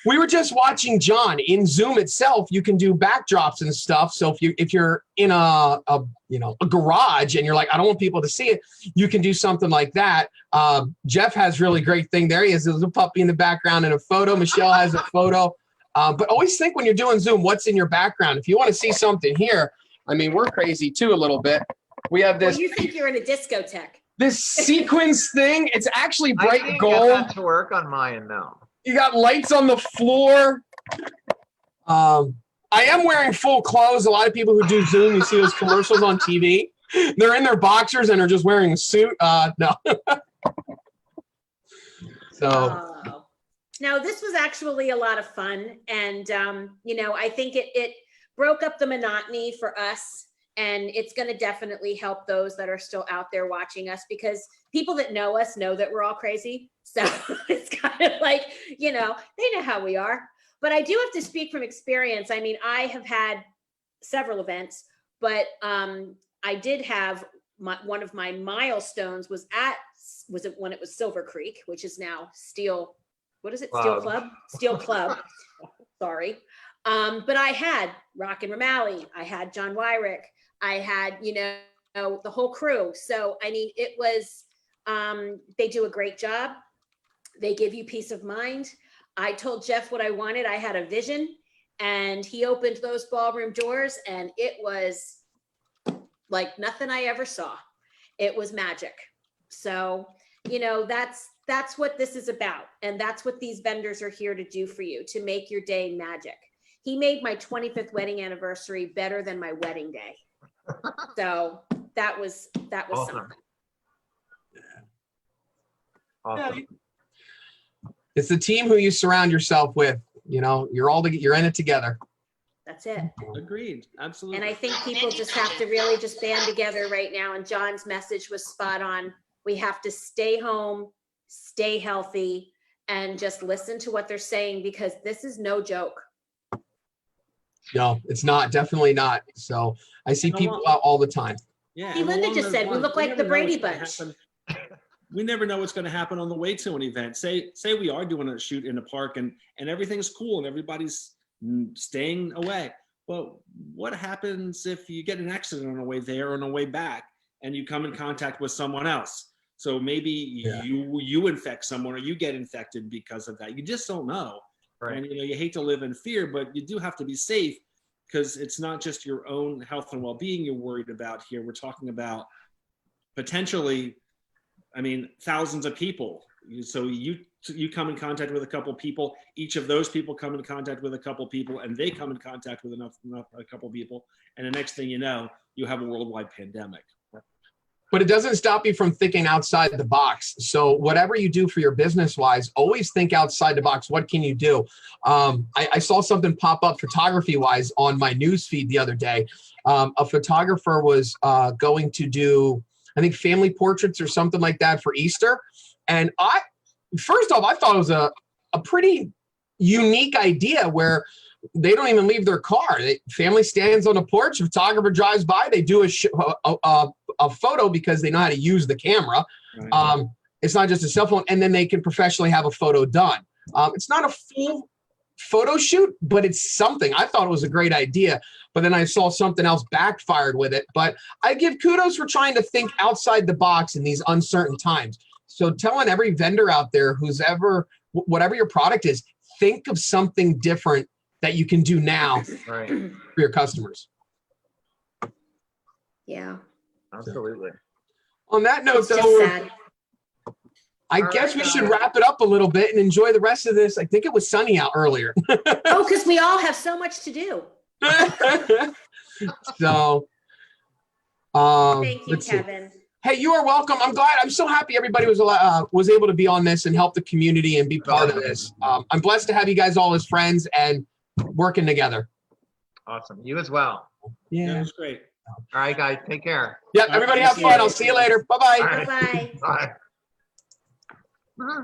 We were just watching John in Zoom itself. You can do backdrops and stuff. So if you're in a garage and you're like, I don't want people to see it, you can do something like that. Jeff has really great thing there. He has a little puppy in the background and a photo. Michelle has a photo. But always think when you're doing Zoom, what's in your background. If you want to see something here, I mean, we're crazy too a little bit. We have Well, this you think you're in a discotheque. this sequence thing. It's actually I bright can't gold. get that to work on mine, no. You got lights on the floor. I am wearing full clothes. A lot of people who do Zoom, you see those commercials on TV. They're in their boxers and are just wearing a suit. No. So Oh. Now, this was actually a lot of fun. And, I think it broke up the monotony for us. And it's going to definitely help those that are still out there watching us, because people that know us know that we're all crazy. So it's kind of like, they know how we are. But I do have to speak from experience. I mean, I have had several events, but I did have one of my milestones was it when it was Silver Creek, which is now Steel. What is it? Steel Club? Steel Club. Sorry. But I had Rockin Romali. I had John Wirick. I had, the whole crew. So, I mean, it was, they do a great job. They give you peace of mind. I told Jeff what I wanted. I had a vision, and he opened those ballroom doors, and it was like nothing I ever saw. It was magic. So, that's what this is about. And that's what these vendors are here to do for you, to make your day magic. He made my 25th wedding anniversary better than my wedding day. So that was Awesome. something. Awesome. It's the team who you surround yourself with. You're in it together. That's it. Agreed. Absolutely. And I think people just have to really just band together right now. And John's message was spot on. We have to stay home, stay healthy, and just listen to what they're saying, because this is no joke. No, it's not. Definitely not. So I see people out all the time. Yeah. See, and Linda along just those said, we lines, look like never the know Brady what's gonna happen. We never know what's going to happen on the way to an event. Say we are doing a shoot in a park and everything's cool and everybody's staying away. Well, what happens if you get an accident on the way there or on the way back and you come in contact with someone else? So maybe you infect someone or you get infected because of that. You just don't know. Right. And you hate to live in fear, but you do have to be safe, because it's not just your own health and well-being you're worried about here. We're talking about potentially, thousands of people. So you come in contact with a couple people, each of those people come in contact with a couple people, and they come in contact with a couple people. And the next thing you know, you have a worldwide pandemic. But it doesn't stop you from thinking outside the box. So whatever you do for your business wise, always think outside the box. What can you do? I saw something pop up photography wise on my news feed the other day. A photographer was going to do, I think, family portraits or something like that for Easter. And first off, I thought it was a pretty unique idea where they don't even leave their car. Family stands on a porch, a photographer drives by, they do a photo because they know how to use the camera. Right. It's not just a cell phone, and then they can professionally have a photo done. It's not a full photo shoot, but it's something. I thought it was a great idea, but then I saw something else backfired with it. But I give kudos for trying to think outside the box in these uncertain times. So telling every vendor out there whatever your product is, think of something different that you can do now Right. for your customers. Yeah. Absolutely. On that note, It's just though, sad. I guess we should wrap it up a little bit and enjoy the rest of this. I think it was sunny out earlier. Oh, because we all have so much to do. So, Thank you, let's see. Kevin. Hey, you are welcome. I'm so happy everybody was able to be on this and help the community and be part of this. I'm blessed to have you guys all as friends and working together. Awesome. You as well. Yeah, Yeah. that's great. All right, guys. Take care. Yeah. Everybody have fun. I'll see you later. Bye-bye. All right. Bye-bye. Bye.